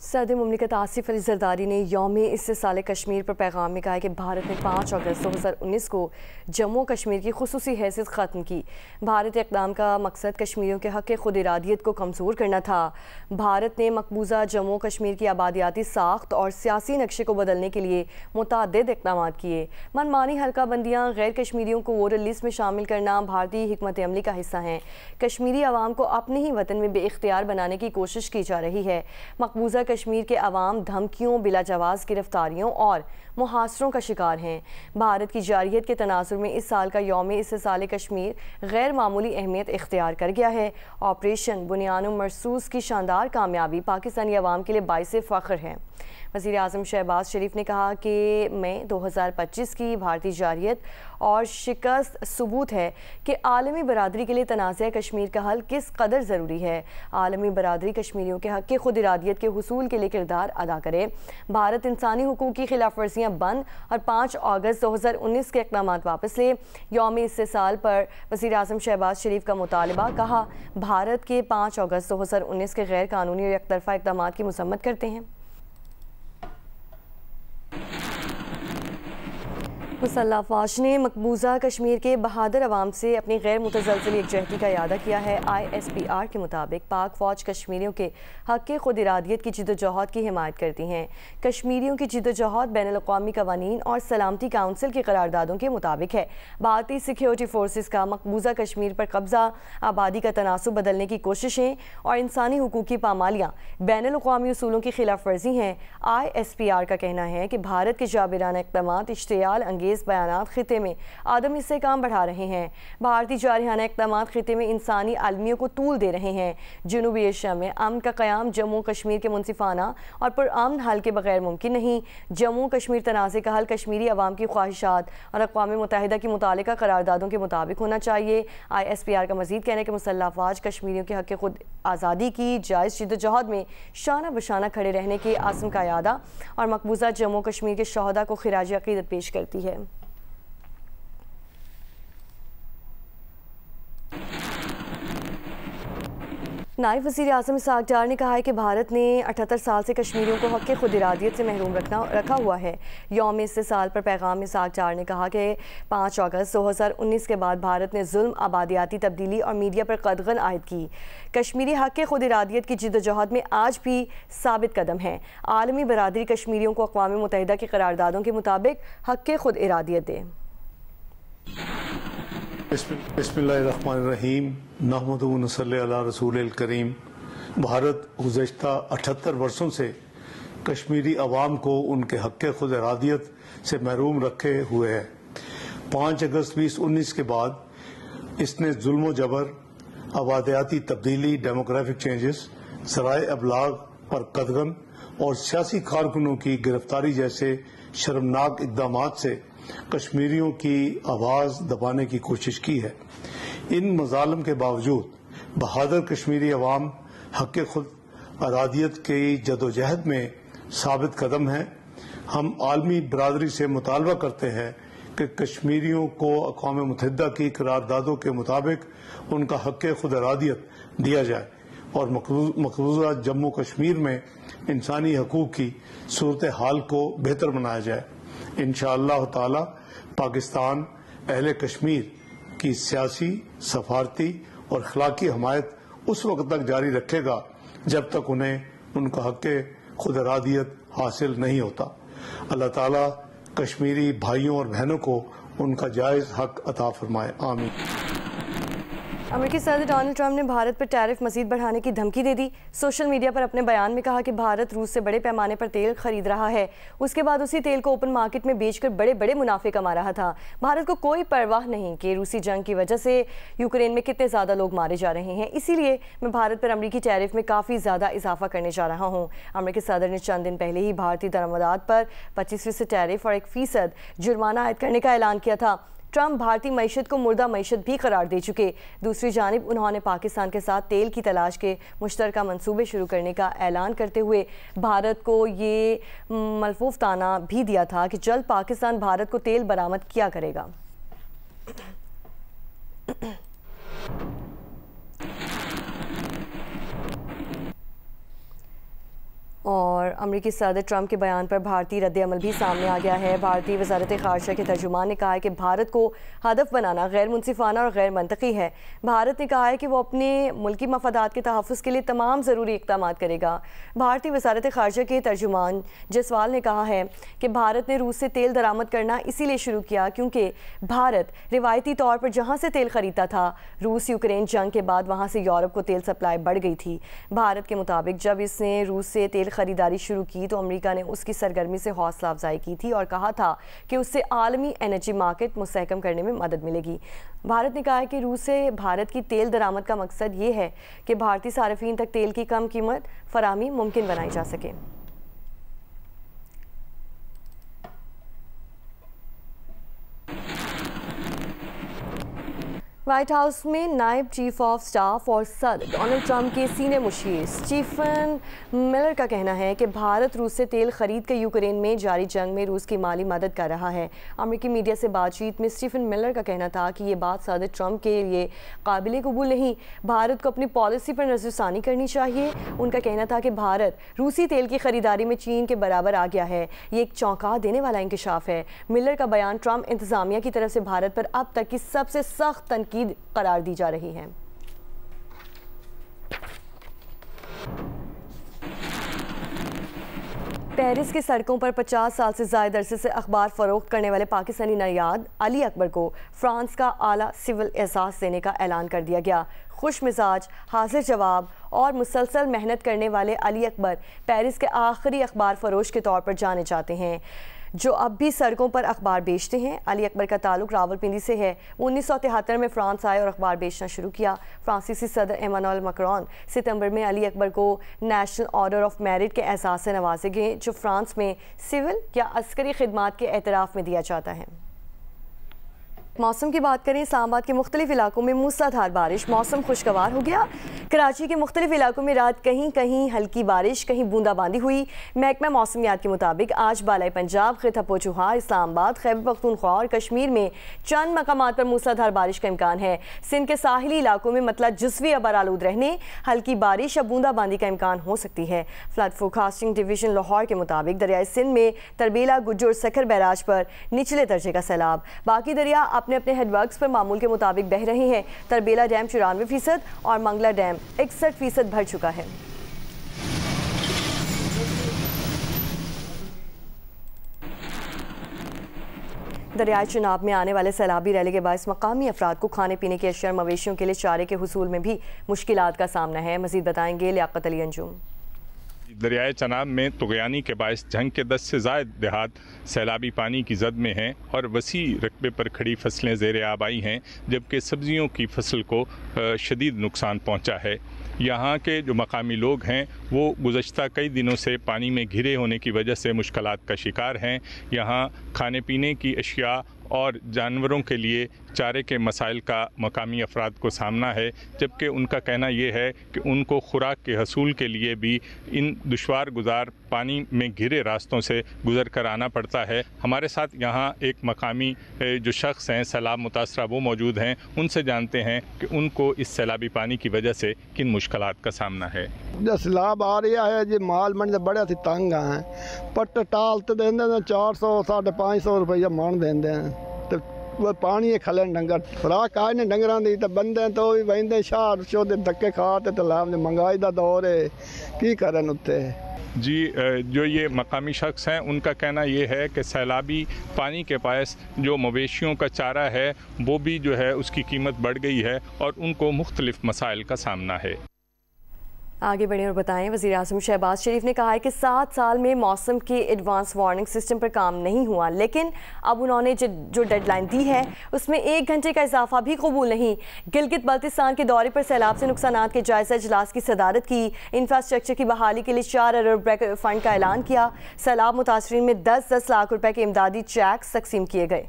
सदर मुमलिकत आसिफ अली जरदारी ने यौम इस्तिसाल कश्मीर पर पैगाम में कहा है कि भारत ने 5 अगस्त 2019 को जम्मू कश्मीर की खुसूसी हैसियत ख़त्म की। भारत इक़दाम का मकसद कश्मीरियों के हक़ खुद इरादियत को कमज़ोर करना था। भारत ने मकबूजा जम्मू कश्मीर की आबादियाती साख्त और सियासी नक्शे को बदलने के लिए मुतअद्दिद इक़दाम किए। मनमानी हल्का बंदियाँ गैर कश्मीरियों को वोटर लिस्ट में शामिल करना भारतीय हिकमत अमली का हिस्सा हैं। कश्मीरी अवाम को अपने ही वतन में बेइख्तियार बनाने की कोशिश की जा रही है। मकबूजा कश्मीर के अवाम धमकियों, बिला जवाज़ गिरफ्तारियों और मुहासरों का शिकार हैं। भारत की जारियत के तनाजुर में इस साल का यौम इस्तिसाल कश्मीर गैर मामूली अहमियत इख्तियार कर गया है। ऑपरेशन बुनियान मरसूस की शानदार कामयाबी पाकिस्तानी अवाम के लिए बाइस फ़ख्र है। वज़ीर आज़म शहबाज शरीफ ने कहा कि मई 2025 की भारतीय जारियत और शिकस्त सबूत है कि आलमी बरादरी के लिए तनाज़ा कश्मीर का हल किस कदर ज़रूरी है। आलमी बरादरी कश्मीरियों के हक़ खुद इरादियत के हुसूल के लिए किरदार अदा करे। भारत इंसानी हुकूक़ की खिलाफ वर्जियाँ बंद और 5 अगस्त 2019 के इक़दाम वापस ले। यौम इस्तिसाल पर वज़ीर आज़म शहबाज शरीफ का मुतालबा। कहा, भारत के 5 अगस्त 2019 के गैर कानूनी और एकतरफ़ा इक़दाम की मज़म्मत करते हैं। मुसल्लह अफ़वाज ने मकबूजा कश्मीर के बहादुर अवाम से अपनी गैर मुतज़लज़ल यकजहती का इरादा किया है। ISPR के मुताबिक पाक फ़ौज कश्मीरियों के हक़ खुद इरादियत की जिद्दोजहद की हिमायत करती हैं। कश्मीरियों की जिद्दोजहद बैनुल-अक़वामी क़वानीन और सलामती काउंसिल की करारदादों के मुताबिक है। भारतीय सिक्योरिटी फोर्सेस का मकबूजा कश्मीर पर कब्ज़ा, आबादी का तनासुब बदलने की कोशिशें और इंसानी हुकूक़ की पामालियाँ बैनुल-अक़वामी उसूलों की खिलाफ वर्जी हैं। ISPR का कहना है कि भारत के जाबिराना इक़दामात इश्तियाल अंगेज़ बयानात खिते में आदमी से काम बढ़ा रहे हैं। भारतीय जारहाना इक़दामात खिते में इंसानी आलमियों को तूल दे रहे हैं। जनूबी एशिया में अमन का क़याम जम्मू कश्मीर के मुनसिफाना और पुरअमन हल के बगैर मुमकिन नहीं। जम्मू कश्मीर तनाज़े का हल कश्मीरी अवाम की ख्वाहिशात और अक़वाम मुत्तहिदा की मुतालिका करारदादों के मुताबिक होना चाहिए। ISPR का मज़ीद कहना है कि मुसल्लह अफ़वाज कश्मीरियों के हक़ खुद आज़ादी की जायज़ जिद्दोजहद में शाना बशाना खड़े रहने के आज़म का यादा और मकबूजा जम्मू कश्मीर के शहदा को खिराज अक़ीदत पेश करती है। नायब वज़ीर आज़म इसहाक़ डार ने कहा है कि भारत ने 78 साल से कश्मीरियों को हक़ खुद इरादियत से महरूम रखा हुआ है। यौम इस्तिसाल पर पैगाम में इसहाक़ डार ने कहा कि 5 अगस्त 2019 के बाद भारत ने जुल्म, आबादियाती तब्दीली और मीडिया पर कदगन आयद की। कश्मीरी हक़ खुद इरादियत की जिद्दोजहद में आज भी साबित कदम है। आलमी बरादरी कश्मीरियों को अक़वाम मुत्तहिदा की करारदादों के मुताबिक हक़ खुद इरादियत दे। बिस्मिल्लाहिर्रहमानिर्रहीम नहमदुहु व नसल्ली अला रसूलिल करीम। भारत गुज़श्ता 78 वर्षों से कश्मीरी अवाम को उनके हक़ खुद इरादियत से महरूम रखे हुए है। 5 अगस्त 2019 के बाद इसने जुल्म जबर, आबादियाती तब्दीली, डेमोग्राफिक चेंजेस, ज़राए अबलाग पर कदगन और सियासी कारकुनों की गिरफ्तारी जैसे शर्मनाक इक़दामात से कश्मीरियों की आवाज़ दबाने की कोशिश की है। इन मज़ालिम के बावजूद बहादुर कश्मीरी अवाम हक़ खुद इरादियत की जदोजहद में साबित कदम है। हम आलमी बरादरी से मुतालबा करते हैं कि कश्मीरियों को अक़वाम मुत्तहिदा की करारदादों के मुताबिक उनका हक़ खुद इरादियत दिया जाए और मकबूजा जम्मू कश्मीर में इंसानी हकूक़ की सूरत हाल को बेहतर बनाया जाए। इंशाअल्लाह ताला पाकिस्तान अहले कश्मीर की सियासी, सफारती और अखलाकी हमायत उस वक्त तक जारी रखेगा जब तक उन्हें उनका हक़ खुद इरादियत हासिल नहीं होता। अल्लाह ताला कश्मीरी भाइयों और बहनों को उनका जायज़ हक़ अता फरमाए। आमीन। अमेरिकी सदर डोनाल्ड ट्रंप ने भारत पर टैरिफ मज़ीद बढ़ाने की धमकी दे दी। सोशल मीडिया पर अपने बयान में कहा कि भारत रूस से बड़े पैमाने पर तेल खरीद रहा है। उसके बाद उसी तेल को ओपन मार्केट में बेचकर बड़े बड़े मुनाफे कमा रहा था। भारत को कोई परवाह नहीं कि रूसी जंग की वजह से यूक्रेन में कितने ज़्यादा लोग मारे जा रहे हैं। इसीलिए मैं भारत पर अमरीकी टैरिफ में काफ़ी ज़्यादा इजाफा करने जा रहा हूँ। अमरीकी सदर ने चंद दिन पहले ही भारतीय दरामदात पर 25% टैरिफ और 1% जुर्माना आयद करने का ऐलान किया था। ट्रंप भारतीय मईशत को मुर्दा मईशत भी करार दे चुके। दूसरी जानिब उन्होंने पाकिस्तान के साथ तेल की तलाश के मुश्तरका मंसूबे शुरू करने का ऐलान करते हुए भारत को ये मलफूफ ताना भी दिया था कि जल्द पाकिस्तान भारत को तेल बरामद किया करेगा। और और अमरीकी सदर ट्रंप के बयान पर भारतीय रद्द-ए-अमल भी सामने आ गया है। भारतीय वज़ारत ख़ारजा के तर्जुमान ने कहा है कि भारत को हदफ बनाना गैर मुनसिफाना और गैर मंतकी है। भारत ने कहा है कि वो अपने मुल्की मफादात के तहफ़्फ़ुज़ के लिए तमाम ज़रूरी इक़दाम करेगा। भारतीय वज़ारत ख़ारजा के तर्जुमान जसवाल ने कहा है कि भारत ने रूस से तेल दरामद करना इसीलिए शुरू किया क्योंकि भारत रिवायती तौर पर जहाँ से तेल ख़रीदता था, रूस यूक्रेन जंग के बाद वहाँ से यूरोप को तेल सप्लाई बढ़ गई थी। भारत के मुताबिक जब इसने रूस से तेल खरीदारी शुरू की तो अमेरिका ने उसकी सरगर्मी से हौसला अफजाई की थी और कहा था कि उससे आलमी एनर्जी मार्केट मुस्तहकम करने में मदद मिलेगी। भारत ने कहा है कि रूस से भारत की तेल दरामद का मकसद ये है कि भारतीय सार्फिन तक तेल की कम कीमत फराहमी मुमकिन बनाई जा सके। व्हाइट हाउस में नायब चीफ ऑफ स्टाफ और सदर डोनाल्ड ट्रंप के सीनियर मुशीर स्टीफन मिलर का कहना है कि भारत रूस से तेल खरीद कर यूक्रेन में जारी जंग में रूस की माली मदद कर रहा है। अमेरिकी मीडिया से बातचीत में स्टीफन मिलर का कहना था कि ये बात सदर ट्रंप के लिए काबिल कबूल नहीं, भारत को अपनी पॉलिसी पर नज़रसानी करनी चाहिए। उनका कहना था कि भारत रूसी तेल की खरीदारी में चीन के बराबर आ गया है। ये एक चौंका देने वाला इंकशाफ है। मिलर का बयान ट्रंप इंतजामिया की तरफ से भारत पर अब तक की सबसे सख्त तनकीद करार दी जा रही है। पेरिस की सड़कों पर 50 साल से ज़्यादा अरसे से अखबार फरोख्त करने वाले पाकिस्तानी नयाद अली अकबर को फ्रांस का आला सिविल एहसास देने का ऐलान कर दिया गया। खुश मिजाज, हाजिर जवाब और मुसलसल मेहनत करने वाले अली अकबर पेरिस के आखिरी अखबार फरोश के तौर पर जाने जाते हैं जो अब भी सड़कों पर अखबार बेचते हैं। अली अकबर का ताल्लुक रावलपिंडी से है। 1973 में फ्रांस आए और अखबार बेचना शुरू किया। फ्रांसीसी सदर एमानुएल मैक्रोन सितंबर में अली अकबर को नेशनल ऑर्डर ऑफ मेरिट के एहसास से नवाजे गए जो फ्रांस में सिविल या अस्करी खिदमात के एतराफ़ में दिया जाता है। मौसम की बात करें, इस्लामाबाद के मुख्तलिफ इलाकों में मूसलाधार बारिश, मौसम खुशगवार हो गया। कराची के मुख्तलिफ इलाकों में रात कहीं कहीं हल्की बारिश, कहीं बूंदाबांदी हुई। महकमा मौसमियात के मुताबिक आज बालाई पंजाब, खिता पोचुहार, इस्लामाबाद, खैबर पख्तूनख्वा और कश्मीर में चंद मकामात पर मूसलाधार बारिश का इम्कान है। सिंध के साहिली इलाकों में मतलब जुज़वी अबर आलूद रहने, हल्की बारिश या बूंदाबांदी का इम्कान हो सकती है। फ्लड फोरकास्टिंग डिवीजन लाहौर के मुताबिक दरियाए सिंध में तरबेला, गुज्जर, सखर बैराज पर निचले दर्जे का सैलाब। बाकी दरिया अपने अपने हेडवर्क्स पर मामूल के मुताबिक बह रहे हैं। तरबेला डैम 94% और मंगला डैम 61% भर चुका है। दरियाए चिनाब में आने वाले सैलाबी रैली के बायस मकामी अफराद को खाने पीने के अशिया, मवेशियों के लिए चारे के हुसूल में भी मुश्किलात का सामना है। मजीद बताएंगे लियाकत अली अंजुम। दरियाए चनाब में तुग़यानी के बायस जंग के 10 से ज़ायद देहात सैलाबी पानी की जद में हैं और वसी रकबे पर खड़ी फसलें ज़ेर आबाई हैं, जबकि सब्ज़ियों की फसल को शदीद नुकसान पहुँचा है। यहाँ के जो मकामी लोग हैं वो गुज़श्ता कई दिनों से पानी में घिरे होने की वजह से मुश्किलात का शिकार हैं। यहाँ खाने पीने की अशिया और जानवरों के लिए चारे के मसाइल का मकामी अफराद को सामना है, जबकि उनका कहना ये है कि उनको खुराक के हसूल के लिए भी इन दुश्वार गुजार पानी में घिरे रास्तों से गुजर कर आना पड़ता है। हमारे साथ यहाँ एक मकामी जो शख्स हैं सैलाब मुतासरा वो मौजूद हैं, उनसे जानते हैं कि उनको इस सैलाबी पानी की वजह से किन मुश्किलात का सामना है। जो सैलाब आ रहा है जी माल मंड बड़े असी तंग हैं, पट्ट टाल तो देंगे 400 550 रुपया मन देंगे तो वो पानी खले डंगर खुराक आए ने डंगर दी तो बंदे तो भी बहते शार शोदे धक्के खाते तो लाभ महंगाई का दौर है की करन उत्ते जी। जो ये मकामी शख्स हैं उनका कहना ये है कि सैलाबी पानी के पास जो मवेशियों का चारा है वो भी जो है उसकी कीमत बढ़ गई है और उनको मुख्तलिफ मसाइल का सामना है। आगे बढ़ें और बताएं, वज़ीर आज़म शहबाज शरीफ ने कहा है कि 7 साल में मौसम के एडवांस वार्निंग सिस्टम पर काम नहीं हुआ, लेकिन अब उन्होंने जो डेडलाइन दी है उसमें 1 घंटे का इजाफा भी कबूल नहीं। गिलगित बल्तिस्तान के दौरे पर सैलाब से नुकसानात के जायज़ा इजलास की सदारत की। इंफ्रास्ट्रक्चर की बहाली के लिए 4 अरब फंड का ऐलान किया। सैलाब मुतासरीन में 10-10 लाख रुपए के इमदादी चेक तकसीम किए गए।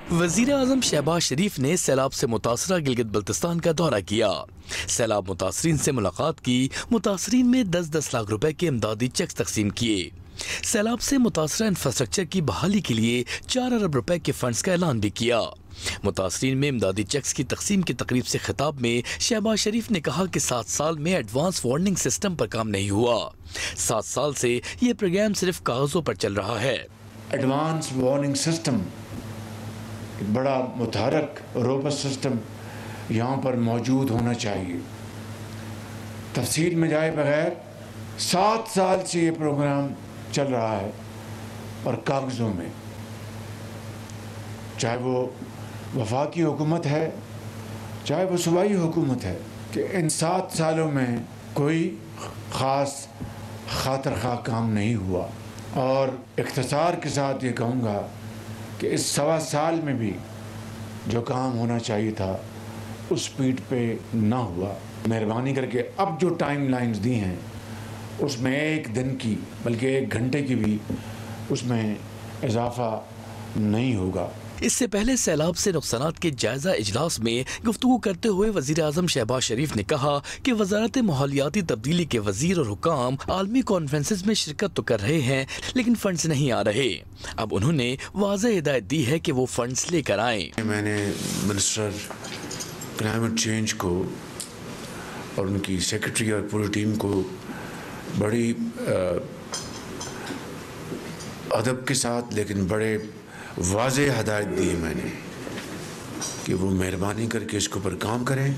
वज़ीर आज़म शहबाज शरीफ ने सैलाब से मुतासरा गिलगित बल्तिस्तान का दौरा किया। सैलाब मुतासरीन से मुलाकात की। मुतासरीन में 10-10 लाख रुपए के इमदादी चेक तकसीम किए। सैलाब से मुतासरा इंफ्रास्ट्रक्चर की बहाली के लिए 4 अरब रुपए के फंड्स का ऐलान भी किया। मुतासरीन में इमदादी चेक्स की तकसीम की तकरीब से खिताब में शहबाज शरीफ ने कहा कि 7 साल में एडवांस वार्निंग सिस्टम पर काम नहीं हुआ। 7 साल से ये प्रोग्राम सिर्फ कागजों पर चल रहा है। एडवांस वार्निंग सिस्टम, बड़ा मुतहरक रोबस्ट सिस्टम यहाँ पर मौजूद होना चाहिए। तफसील में जाए बगैर 7 साल से ये प्रोग्राम चल रहा है और कागज़ों में, चाहे वो वफाकी हुकूमत है चाहे वो सूबाई हुकूमत है, कि इन 7 सालों में कोई ख़ास खातर खा काम नहीं हुआ। और इख्तिसार के साथ ये कहूँगा कि इस 1.25 साल में भी जो काम होना चाहिए था उस स्पीड पे ना हुआ। मेहरबानी करके अब जो टाइम लाइन्स दी हैं उसमें 1 दिन की बल्कि 1 घंटे की भी उसमें इजाफा नहीं होगा। इससे पहले सैलाब से नुकसानात के जायजा इजलास में गुफ्तगू करते हुए वजीर आजम शहबाज शरीफ ने कहा कि वजारत माहौलियाती तब्दीली के वजीर और हुकाम आलमी कॉन्फ्रेंसेस में शिरकत तो कर रहे हैं लेकिन फंड्स नहीं आ रहे। अब उन्होंने वाज़ेह हिदायत दी है कि वो फंड्स लेकर आएँ। मैंने मिनिस्टर क्लाइमेट चेंज को और उनकी सेक्रेटरी और पूरी टीम को बड़ी अदब के साथ लेकिन बड़े वाज़ेह हदायत दी है मैंने कि वो मेहरबानी करके इसके ऊपर काम करें।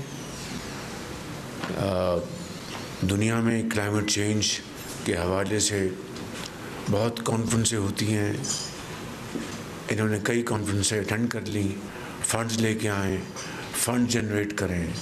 दुनिया में क्लाइमेट चेंज के हवाले से बहुत कॉन्फ्रेंसें होती हैं, इन्होंने कई कॉन्फ्रेंसें अटेंड कर ली, फंड्स लेके आए, फंड जनरेट करें।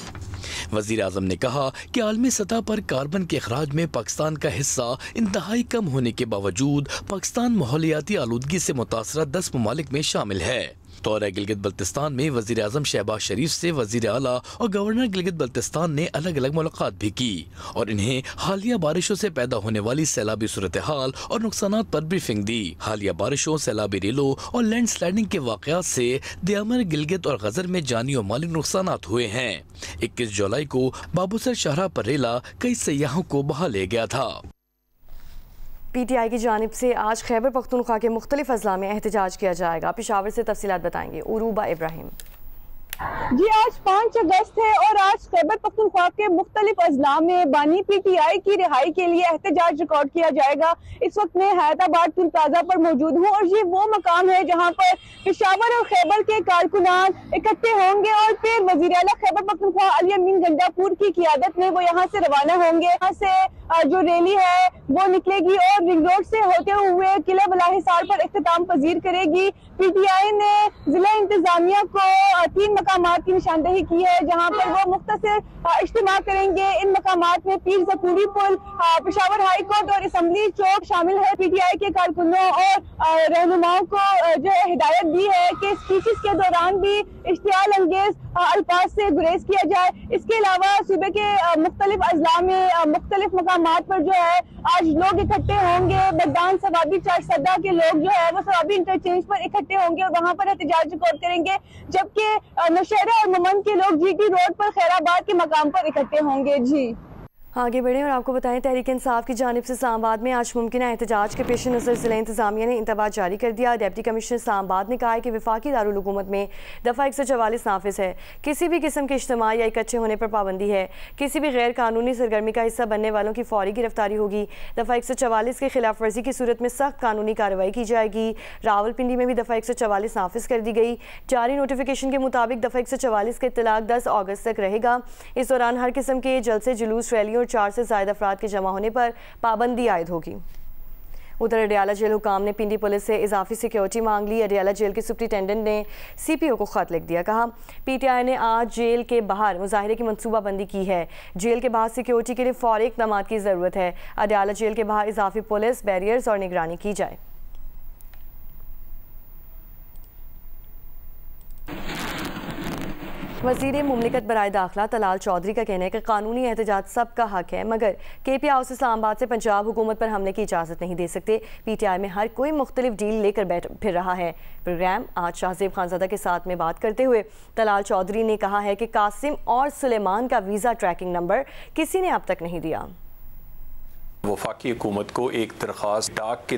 वज़ीर आज़म ने कहा कि आलमी सतह पर कार्बन के अखराज में पाकिस्तान का हिस्सा इंतहाई कम होने के बावजूद पाकिस्तान माहौलियाती आलूदगी से मुतासरा 10 ममालिक में शामिल है। दौरा गिलगित बल्तिस्तान में वज़ीर आज़म शहबाज शरीफ से वज़ीर आला और गवर्नर गिलगित बल्तिस्तान ने अलग अलग मुलाकात भी की और इन्हें हालिया बारिशों से पैदा होने वाली सैलाबी सूरत हाल और नुकसानात पर ब्रीफिंग दी। हालिया बारिशों, सैलाबी रेलों और लैंड स्लाइडिंग के वाक़यात से दियामर, गिलगित और गजर में जानी और माली नुकसानात हुए हैं। 21 जुलाई को बाबूसर शाहराह पर रेला कई सयाहों को बहा ले गया था। PTI की जानिब से आज खैबर पख्तूनख्वा के मुख्तलिफ अजला में एहतजाज किया जाएगा। पेशावर से तफसीलात बताएंगे उरूबा इब्राहिम। जी, आज 5 अगस्त है और आज खैबर पख्तूनख्वा के मुख्तलिफ अजला में बानी PTI की रिहाई के लिए एहतजाज रिकॉर्ड किया जाएगा। इस वक्त मैं हैदराबाद पुल प्लाजा पर मौजूद हूँ और ये वो मकाम है जहाँ पर पेशावर और खैबर के कारकुनान इकट्ठे होंगे और फिर वज़ीर आला खैबर पख्तूनख्वा अली अमीन गंडापुर की क़ियादत में वो यहाँ से रवाना होंगे। यहाँ से जो रैली है वो निकलेगी और रिंग रोड से होते हुए किला बलाहिसार पर इख्तिताम पजीर करेगी। PTI ने जिला इंतजामिया को 3 मकामात की निशानदेही की है जहां पर वो मुख्तसर इज्तिमा करेंगे। इन मकामात में पीर ज़कूरी पुल, पेशावर हाई कोर्ट और असम्बली चौक शामिल है। PTI के कारकुनों और रहनुमाओं को जो हिदायत दी है कि स्पीचेस के दौरान भी इश्तियाल अंगेज अल्फाज से गुरेज किया जाए। इसके अलावा सूबे के मुख्तलिफ अजला में मुख्तलिफ मकामात पर जो है आज लोग इकट्ठे होंगे। बगदान सवाबी चारसदा के लोग जो है वो सवाबी इंटरचेंज पर इकट्ठे होंगे और वहाँ पर एहतजाज रिकॉर्ड करेंगे, जबकि नौशहरा और ममन के लोग GT रोड पर खैराबाद के मकाम पर इकट्ठे होंगे। जी आगे बढ़े और आपको बताएं, तहरीक इंसाफ की जानिब से इस्लामाबाद में आज मुमकिन एहतजाज के पेश नज़र ज़िला इंतज़ामिया ने इंतबाह जारी कर दिया। डिप्टी कमिश्नर इस्लामाबाद ने कहा है कि वफाकी दारुल हुकूमत में दफ़ा 144 नाफिज है। किसी भी किस्म के इज्तिमा या इकट्ठे होने पर पाबंदी है। किसी भी गैर कानूनी सरगर्मी का हिस्सा बनने वालों की फौरी गिरफ्तारी होगी। दफ़ा 144 की खिलाफ वर्जी की सूरत में सख्त कानूनी कार्रवाई की जाएगी। रावलपिंडी में भी दफ़ा 144 नाफिज कर दी गई। जारी नोटिफिकेशन के मुताबिक दफ़ा 144 का इत्तलाक 10 अगस्त तक रहेगा। इस दौरान हर किस्म के जलसे, जुलूस, रैलियों और 4 से ज़्यादा अफराद के जमा होने पर पाबंदी आयद होगी। उधर अडियाला जेल हुकाम ने पिंडी पुलिस से इजाफी सिक्योरिटी मांग ली। अडियाला जेल के सुप्रिटेंडेंट ने CPO को खत लिख दिया। कहा PTI ने आज जेल के बाहर मुजाहिरे की मनसूबाबंदी की है। जेल के बाहर सिक्योरिटी के लिए फौरी इक़दाम की ज़रूरत है। अडियाला जेल के बाहर इजाफी पुलिस, बैरियर्स और निगरानी की जाए। वज़ीर मुमलिकत बराए दाखिला तलाल चौधरी का कहना है कि कानूनी एहतजाज सबका हक है, मगर KP हाउस इस्लामाबाद से पंजाब हुकूमत पर हमले की इजाज़त नहीं दे सकते। PTI में हर कोई मुख्तलिफ डील लेकर बैठ फिर रहा है। प्रोग्राम आज शाहजेब खानज़ादा के साथ में बात करते हुए तलाल चौधरी ने कहा है कि कासिम और सुलेमान का वीज़ा ट्रैकिंग नंबर किसी ने अब तक नहीं दिया। वफाकी हुकूमत को एक दरख्वास्त डाक के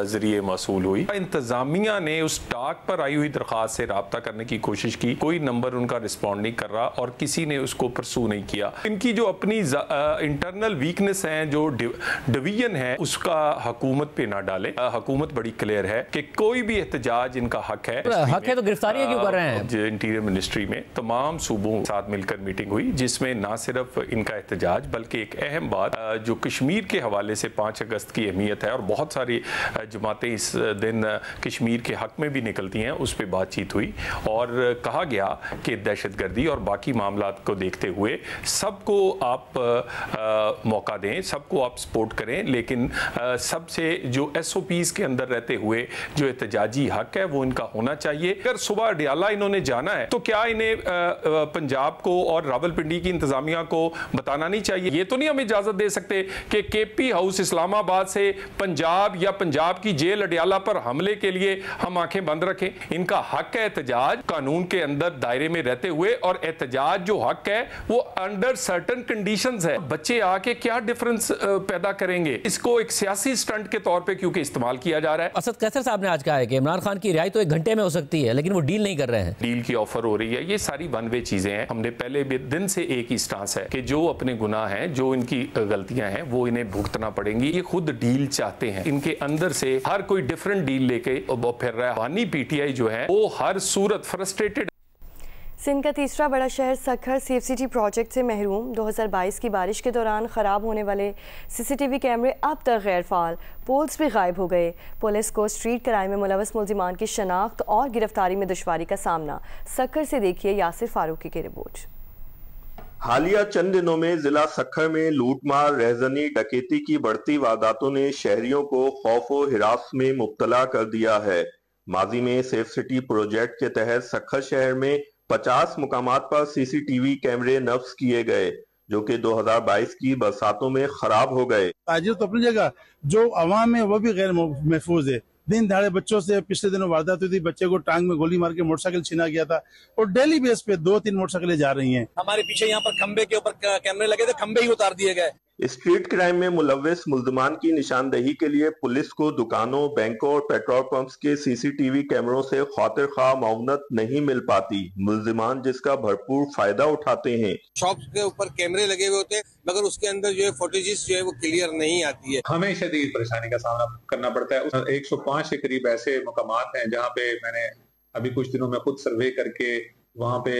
जरिए मौसूल हुई। इंतजामिया ने उस डाक पर आई हुई दरख्वास्त से रब्ता करने की कोशिश की, कोई नंबर उनका रिस्पॉन्ड नहीं कर रहा और किसी ने उसको परसू नहीं किया। इनकी जो अपनी इंटरनल वीकनेस है, जो डिवीजन है, उसका हुकूमत पे ना डाले। हुकूमत बड़ी क्लियर है कि कोई भी एहतजाज इनका हक है तो गिरफ्तारियां क्यों कर रहे हैं? इंटीरियर मिनिस्ट्री में तमाम सूबों के साथ मिलकर मीटिंग हुई, जिसमें ना सिर्फ इनका एहतजाज बल्कि एक अहम बात जो कश्मीर के हवाले से 5 अगस्त की अहमियत है और बहुत सारी जमातें इस दिन कश्मीर के हक में भी निकलती हैं, उस पर बातचीत हुई और कहा गया कि दहशतगर्दी और बाकी मामलात को देखते हुए सबको आप मौका दें, सबको आप सपोर्ट करें, लेकिन सबसे जो SOPs के अंदर रहते हुए जो एहतजाजी हक है वो इनका होना चाहिए। अगर सुबह अडियाला इन्होंने जाना है तो क्या इन्हें पंजाब को और रावलपिंडी की इंतजामिया को बताना नहीं चाहिए? ये तो नहीं हम इजाजत दे सकते कि KP हाउस इस्लामाबाद से पंजाब या पंजाब की जेल अडियाला पर हमले के लिए हम आंखें बंद रखें। इनका हक है एहतजाज कानून के अंदर दायरे में रहते हुए, और एहतजाज जो हक है वो अंडर सर्टेन कंडीशंस है। बच्चे आके क्या डिफरेंस पैदा करेंगे? इसको एक सियासी स्टंट के तौर पे क्योंकि इस्तेमाल किया जा रहा है। असद कैसर साहब ने आज कहा है कि इमरान खान की रिहाई तो 1 घंटे में हो सकती है, लेकिन वो डील नहीं कर रहे हैं। डील की ऑफर हो रही है, ये सारी वन वे चीजें हैं। हमने पहले भी दिन से एक ही स्टांस है कि जो अपने गुनाह हैं, जो इनकी गलतियां हैं, वो इन्हें भुगतना पड़ेंगी। ये खुद डील चाहते हैं, इनके अंदर से हर कोई डिफरेंट डील लेके फिर रहा है। पानी PTI जो है वो हर सूरत फ्रस्ट्रेटेड। सिंध का तीसरा बड़ा शहर सखर CFCT प्रोजेक्ट से महरूम। 2022 की बारिश के दौरान ख़राब होने वाले CCTV कैमरे अब तक गैर फाल, पोल्स भी गायब हो गए। पुलिस को स्ट्रीट क्राइम में मुलव्वस मुल्जिमान की शनाख्त और गिरफ्तारी में दुश्वारी का सामना। सखर से देखिए यासिर फारूकी की रिपोर्ट। हालिया चंद दिनों में जिला सखर में लूटमार, रहजनी, डकैती की बढ़ती वारदातों ने शहरियों को खौफ व हिरास में मुब्तला कर दिया है। माजी में सेफ सिटी प्रोजेक्ट के तहत सखर शहर में 50 मुकामात पर CCTV कैमरे नफ्स किए गए, जो कि 2022 की बरसातों में खराब हो गए। ताजिर तो अपनी जगह, जो अवाम है वो भी गैर महफूज है। दिन दहाड़े बच्चों से पिछले दिनों वारदात हुई थी, बच्चे को टांग में गोली मार के मोटरसाइकिल छीना गया था और डेली बेस पे 2-3 मोटरसाइकिलें जा रही हैं। हमारे पीछे यहाँ पर खंबे के ऊपर कैमरे लगे थे, खंबे ही उतार दिए गए। स्ट्रीट क्राइम में मुलव्वस मुल्जिमान की निशानदेही के लिए पुलिस को दुकानों, बैंकों और पेट्रोल पंप्स के CCTV कैमरों से खातिर खा माउनत नहीं मिल पाती। मुल्जिमान जिसका भरपूर फायदा उठाते हैं। शॉप के ऊपर कैमरे लगे हुए होते हैं, मगर उसके अंदर जो है फुटेजेस जो है वो क्लियर नहीं आती है। हमें शदीद परेशानी का सामना करना पड़ता है। 105 के करीब ऐसे मकामात हैं जहाँ पे मैंने अभी कुछ दिनों में खुद सर्वे करके वहाँ पे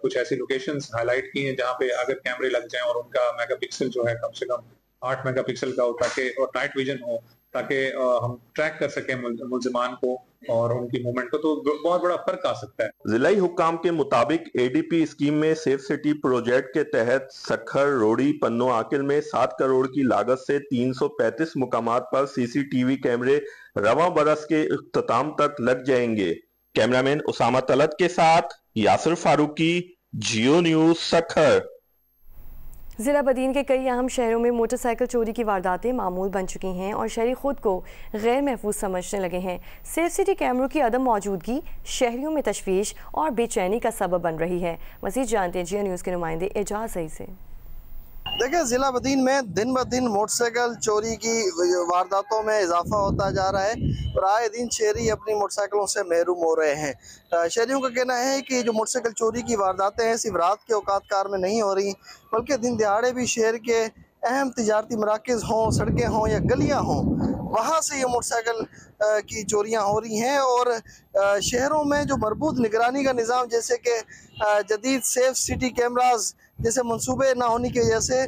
कुछ ऐसी लोकेशंस हाईलाइट की हैं जहाँ पे अगर कैमरे लग जाएं और उनका मेगापिक्सल जो है कम से कम 8 मेगापिक्सल का हो, ताकि और नाइट विजन हो, ताकि हम ट्रैक कर सकें मुल्जिमान को और उनकी मूवमेंट को, तो बहुत बड़ा फर्क आ सकता है। जिलाई हुक्काम के मुताबिक ADP स्कीम में सेफ सिटी प्रोजेक्ट के तहत सखर, रोड़ी, पन्नो आकिल में 7 करोड़ की लागत से 335 मुकामात पर CCTV कैमरे रवां बरस के इख्तिताम तक लग जाएंगे। कैमरामैन उसामा तलत के साथ यासिर फारूकी, जियो न्यूज सखर। ज़िला बदीन के कई अहम शहरों में मोटरसाइकिल चोरी की वारदातें मामूल बन चुकी हैं और शहरी खुद को गैर महफूज समझने लगे हैं। सेफ सिटी कैमरों की अदम मौजूदगी शहरियों में तशवीश और बेचैनी का सबब बन रही है। मज़ीद जानते हैं जियो न्यूज़ के नुमाइंदे एजाज सही से। देखिए, ज़िला बदीन में दिन ब दिन मोटरसाइकिल चोरी की वारदातों में इजाफा होता जा रहा है और आए दिन शहरी अपनी मोटरसाइकिलों से महरूम हो रहे हैं। शहरियों का कहना है कि जो मोटरसाइकिल चोरी की वारदातें हैं सिर्फ रात के औकात कार में नहीं हो रही, बल्कि दिन दिहाड़े भी शहर के अहम तिजारती मराकज़ हों, सड़कें हों या गलियाँ हों, वहाँ से ये मोटरसाइकिल की चोरियाँ हो रही हैं। और शहरों में जो मरबूत निगरानी का निज़ाम, जैसे कि जदीद सेफ सिटी कैमराज जैसे मंसूबे ना होने की वजह से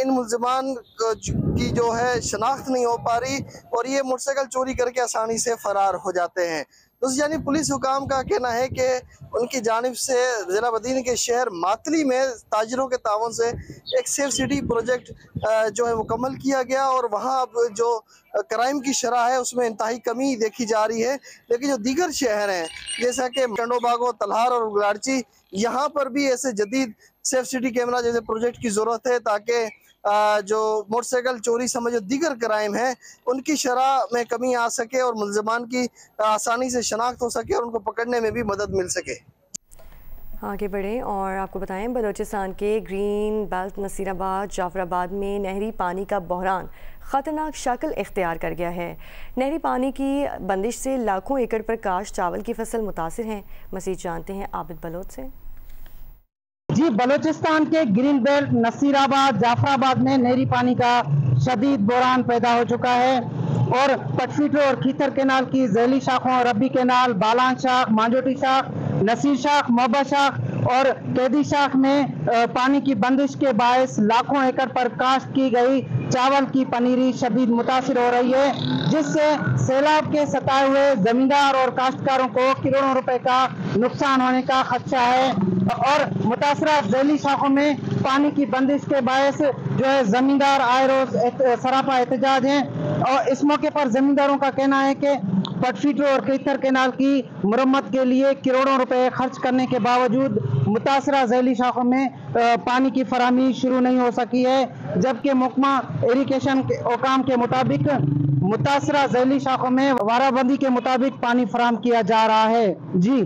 इन मुल्जिमान की जो है शनाख्त नहीं हो पा रही और ये मोटरसाइकिल चोरी करके आसानी से फरार हो जाते हैं। तो यानी पुलिस हुकाम का कहना है कि उनकी जानिब से ज़िला बदीन के शहर मातली में ताजरों के तावन से एक सेफ सिटी प्रोजेक्ट जो है मुकम्मल किया गया और वहाँ अब जो क्राइम की शरह है उसमें इंतहाई कमी देखी जा रही है। लेकिन जो दीगर शहर हैं जैसा कि चंडोबागो, तलहार और गुलारची, यहाँ पर भी ऐसे जदीद सेफ सिटी कैमरा जैसे प्रोजेक्ट की ज़रूरत है ताकि जो मोटरसाइकिल चोरी समझो दीगर क्राइम है उनकी शरह में कमी आ सके और मुल्जिमान की आसानी से शनाख्त हो सके और उनको पकड़ने में भी मदद मिल सके। आगे बढ़ें और आपको बताएं, बलूचिस्तान के ग्रीन बेल्ट नसीराबाद जाफराबाद में नहरी पानी का बहरान ख़तरनाक शक्ल इख्तियार कर गया है। नहरी पानी की बंदिश से लाखों एकड़ पर काश्त चावल की फसल मुतासिर हैं। मज़ीद जानते हैं आबिद बलोच से। जी, बलूचिस्तान के ग्रीन बेल्ट नसीराबाद जाफराबाद में नहरी पानी का शदीद बहरान पैदा हो चुका है और पटफीटो और खीथर केनाल की जैली शाखों, रब्बी केनाल, बालान शाख, मांजोटी शाख, नसीर शाख, मोहब्बा शाख और कैदी शाख में पानी की बंदिश के बायस लाखों एकड़ पर काश्त की गई चावल की पनीरी शदीद मुतासिर हो रही है, जिससे सैलाब के सताए हुए जमींदार और काश्तकारों को करोड़ों रुपए का नुकसान होने का खदशा है। और मुतासरा झैली शाखों में पानी की बंदिश के बायस जो है जमींदार आए रोज सरापा एहतजाज हैं और इस मौके पर जमींदारों का कहना है कि पटफीटो और कैथर केनाल की मुरम्मत के लिए करोड़ों रुपए खर्च करने के बावजूद मुतासरा झैली शाखों में पानी की फराहमी शुरू नहीं हो सकी है, जबकि महकमा इरिगेशन के हुकाम के मुताबिक मुतासरा झैली शाखों में वाराबंदी के मुताबिक पानी फराहम किया जा रहा है। जी,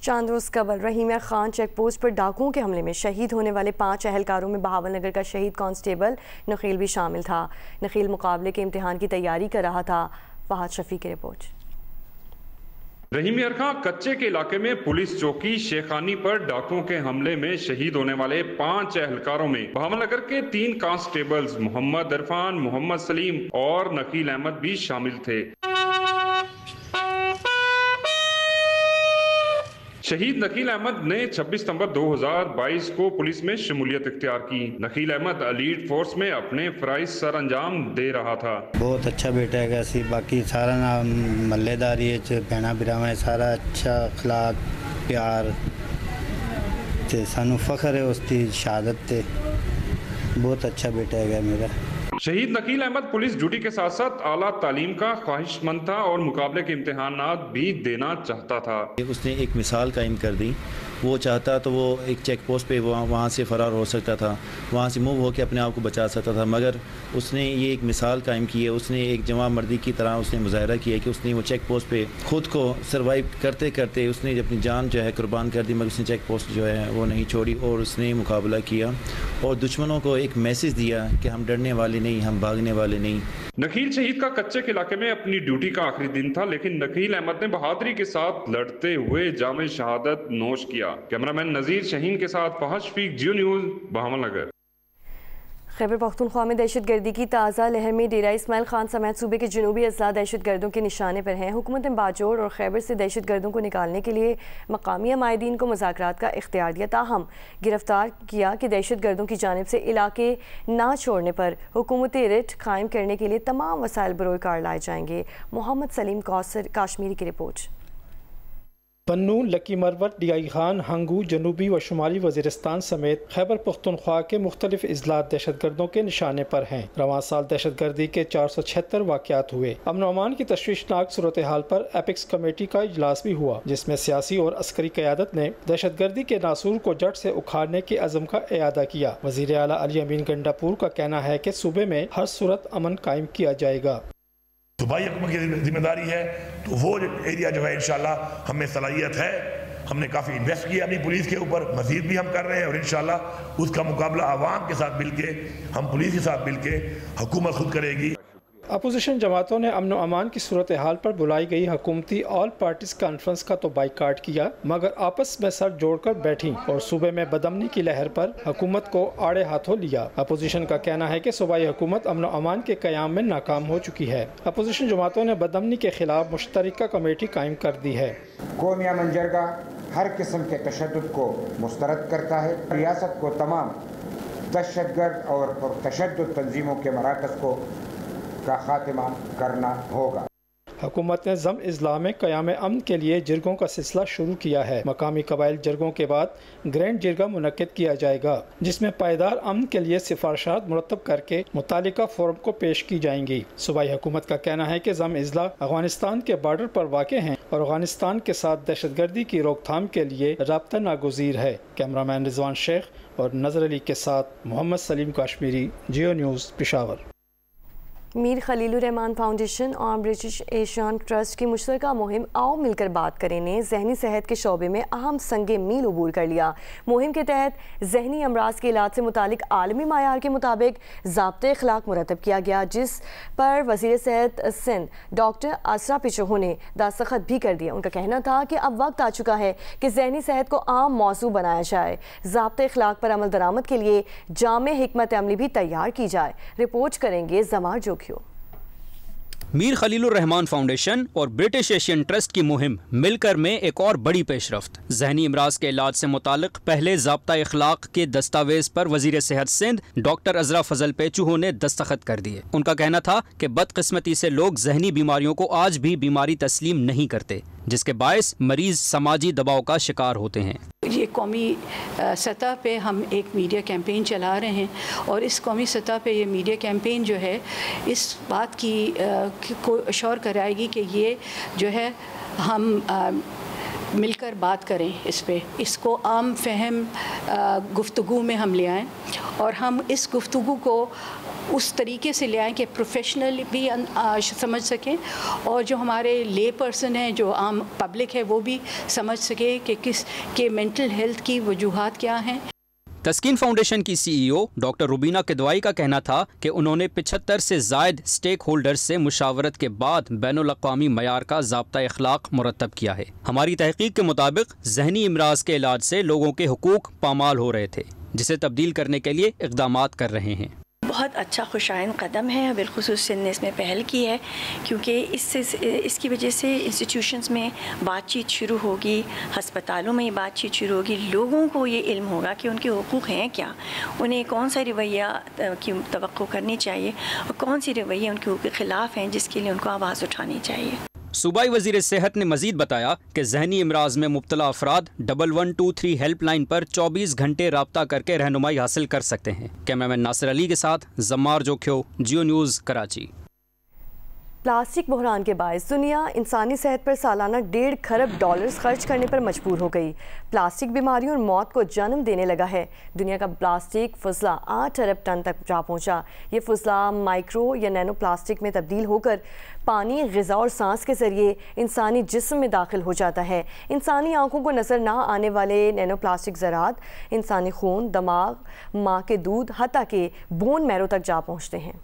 चंद रोज कबल रहीम खान चेक पोस्ट पर डाकुओं के हमले में शहीद होने वाले 5 अहलकारों में बहावल नगर का शहीद कांस्टेबल नखील भी शामिल था। नखील मुकाबले के इम्तिहान की तैयारी कर रहा था। फहद शफी की रिपोर्ट। रहीम खां कच्चे के इलाके में पुलिस चौकी शेखानी पर डाकुओं के हमले में शहीद होने वाले 5 अहलकारों में बहावल नगर के 3 कांस्टेबल्स मोहम्मद इरफान, मोहम्मद सलीम और नकील अहमद भी शामिल थे। शहीद नकील अहमद ने 26 सितंबर 2022 को पुलिस में शमूलियत इख्तियार की। नकील अहमद एलीट फोर्स में अपने फराइज सर अंजाम दे रहा था। बहुत अच्छा बेटा है, ऐसी बाकी सारा ना मल्लेदारी है, भैना बिरावा है, सारा अच्छा अखलाक प्यार ते सानू फख्र है उसकी शहादत ते। बहुत अच्छा बेटा है मेरा। शहीद नकील अहमद पुलिस ड्यूटी के साथ साथ आला तालीम का ख्वाहिशमंद था और मुकाबले के इम्तिहानात भी देना चाहता था। उसने एक मिसाल कायम कर दी, वो चाहता तो वो एक चेक पोस्ट पे वहाँ से फ़रार हो सकता था, वहाँ से मूव होकर अपने आप को बचा सकता था, मगर उसने ये एक मिसाल कायम की है। उसने एक जवां मर्दी की तरह उसने मुजाहरा किया कि उसने वो चेक पोस्ट पे ख़ुद को सर्वाइव करते करते उसने अपनी जान जो है कुर्बान कर दी, मगर उसने चेक पोस्ट जो है वो नहीं छोड़ी और उसने मुकाबला किया और दुश्मनों को एक मैसेज दिया कि हम डरने वाले नहीं, हम भागने वाले नहीं। नकील शहीद का कच्चे के इलाके में अपनी ड्यूटी का आखिरी दिन था, लेकिन नकील अहमद ने बहादुरी के साथ लड़ते हुए जामे शहादत नोश किया। कैमरामैन नजीर शहीन के साथ फहद शफीक, जियो न्यूज़, बहावल नगर। खैबर पख्तूनख्वा में दहशत गर्दी की ताज़ा लहर में डेरा इस्माइल खान समेत सूबे के जनूबी अजला दहशत गर्दों के निशाने पर हैं। हुकूमत ने बाजोड़ और खैबर से दहशत गर्दों को निकालने के लिए मकामी अमायदीन को मुज़ाकरात का इख्तियार दिया, ताहम गिरफ्तार किया कि दहशत गर्दों की जानिब से इलाके ना छोड़ने पर हुकूमती रिट कायम करने के लिए तमाम वसाइल बरोए कार लाए जाएंगे। मोहम्मद सलीम काश्मीरी की रिपोर्ट। पन्नू, लकी मरवत, डियाई खान, हंगू, जनूबी व शुमाली वजीरिस्तान समेत खैबर पख्तूनख्वा के मुख्तलिफ अजला दहशत गर्दों के निशाने पर हैं। रवां साल दहशत गर्दी के 476 वाक़यात हुए। अमन अमान की तशवीशनाक सूरत हाल पर एपिक्स कमेटी का इजलास भी हुआ, जिसमें सियासी और अस्करी क़यादत ने दहशत गर्दी के नासूर को जड़ से उखाड़ने के अज़म का इयादा किया। वज़ीर आला अली अमीन गंडापुर का कहना है कि सूबे में हर सूरत अमन कायम किया जाएगा। सूबाई हुकूमत की जिम्मेदारी है, तो वो एरिया जो है इंशाल्लाह हमें सलाहियत है, हमने काफ़ी इन्वेस्ट किया अपनी पुलिस के ऊपर, मजीद भी हम कर रहे हैं और इंशाल्लाह उसका मुकाबला आवाम के साथ मिलके, हम पुलिस के साथ मिलके हुकूमत खुद करेगी। अपोजिशन जमातों ने अमन अमान की सूरत हाल पर बुलाई गई हुकूमती ऑल पार्टीज कॉन्फ्रेंस का तो बाइकाट किया, मगर आपस में सर जोड़कर बैठी और सूबे में बदमनी की लहर पर हुकूमत को आड़े हाथों लिया। अपोजिशन का कहना है कि सूबाई हुकूमत अमन अमान के क़याम में नाकाम हो चुकी है। अपोजिशन जमातों ने बदमनी के खिलाफ मुश्तरका कमेटी कायम कर दी है। कौमिया मंजरगा हर किस्म के तशद्दुद को मुस्तरद करता है। रियासत को तमाम दहशतगर्द और तशद्दुद तंजीमों के मराकज़ को का खात्मा करना होगा। हुकूमत ने जम इजला में क़याम अमन के लिए जिरगों का सिलसिला शुरू किया है। मकामी कबाइल जिरगों के बाद ग्रैंड जिरगा मुनक्किद किया जाएगा, जिसमें पायदार अमन के लिए सिफारिशात मुरतब करके मुतालिका फोरम को पेश की जाएंगी। सूबाई हुकूमत का कहना है कि जम इजला अफगानिस्तान के बॉर्डर पर वाक़ हैं और अफगानिस्तान के साथ दहशतगर्दी की रोकथाम के लिए राब्ता नागुज़ीर है। कैमरामैन रिजवान शेख और नजर अली के साथ मोहम्मद सलीम काश्मीरी, जियो न्यूज़, पेशावर। मीर खलीलुर रहमान फाउंडेशन और ब्रिटिश एशियन ट्रस्ट की मुश्तरका मुहिम आओ मिलकर बात करें ने जहनी सेहत के शोबे में अहम संगे मील अबूर कर लिया। मुहिम के तहत जहनी अमराज के इलाज से मुतालिक आलमी मायार के मुताबिक ज़ाब्ते अखलाक मुरतब किया गया, जिस पर वज़ीर सेहत सिंध डॉक्टर असरा पिचोहो ने दस्तखत भी कर दिया। उनका कहना था कि अब वक्त आ चुका है कि जहनी सेहत को आम मौजू बनाया जाए। ज़ाब्ते अखलाक पर अमल दरामद के लिए जामे हिकमत अमली भी तैयार की जाए। रिपोर्ट करेंगे जमार जोखियो। मीर खलीलुर रहमान फाउंडेशन और ब्रिटिश एशियन ट्रस्ट की मुहिम मिलकर में एक और बड़ी पेशरफ्त। जहनी इमराज के इलाज से मुतालिक पहले ज़ाब्ता इखलाक के दस्तावेज पर वजीर सेहत सिंध डॉक्टर अजरा फजल पेचूहो ने दस्तखत कर दिए। उनका कहना था कि बदकिस्मती से लोग जहनी बीमारियों को आज भी बीमारी तस्लीम नहीं करते, जिसके बायस मरीज समाजी दबाव का शिकार होते हैं। ये कौमी सतह पे हम एक मीडिया कैंपेन चला रहे हैं और इस कौमी सतह पे ये मीडिया कैंपेन जो है इस बात की को अश्योर कराएगी कि ये जो है हम मिलकर बात करें इस पे, इसको आम फहम गुफ्तगू में हम ले आएँ और हम इस गुफ्तगू को उस तरीके से ले आएँ कि प्रोफेशनल भी समझ सकें और जो हमारे ले पर्सन हैं, जो आम पब्लिक है, वो भी समझ सके कि किस के मेंटल हेल्थ की वजूहात क्या हैं। तस्कीन फाउंडेशन की CEO डॉक्टर रुबीना किदवाई का कहना था कि उन्होंने 75 से ज़ायद स्टेक होल्डर्स से मुशावरत के बाद बैनुल अक़वामी मयार का ज़ाब्ता इखलाक मुरतब किया है। हमारी तहकीक के मुताबिक जहनी इमराज के इलाज से लोगों के हुकूक पामाल हो रहे थे, जिसे तब्दील करने के लिए इक़दामात कर रहे हैं। बहुत अच्छा खुशाइन कदम है, बिलखुसूस सिंध ने इसमें पहल की है, क्योंकि इसकी वजह से इंस्टीट्यूशंस में बातचीत शुरू होगी, हस्पतालों में ये बातचीत शुरू होगी, लोगों को ये इल्म होगा कि उनके हुकूक हैं क्या, उन्हें कौन सा रवैया की तवक्को करनी चाहिए और कौन सी रवैया उनके हुकूक के ख़िलाफ़ हैं जिसके लिए उनको आवाज़ उठानी चाहिए। सूबाई वजीर सेहत ने मजीद बताया कि जहनी इमराज में मुब्तला अफराद 1123 हेल्पलाइन पर 24 घंटे राब्ता करके रहनुमाई हासिल कर सकते हैं। कैमरामैन नासिर अली के साथ जमार जोखियो, जियो न्यूज़, कराची। प्लास्टिक बहरान के बायस दुनिया इंसानी सेहत पर सालाना $1.5 खरब खर्च करने पर मजबूर हो गई। प्लास्टिक बीमारियों और मौत को जन्म देने लगा है। दुनिया का प्लास्टिक फजला 8 अरब टन तक जा पहुंचा। ये फजला माइक्रो या नैनो प्लास्टिक में तब्दील होकर पानी, ग़िज़ा और सांस के ज़रिए इंसानी जिस्म में दाखिल हो जाता है। इंसानी आंखों को नज़र ना आने वाले नैनो प्लास्टिक ज़रात इंसानी खून, दिमाग, माँ के दूध, हत्ता के बोन मैरो तक जा पहुँचते हैं।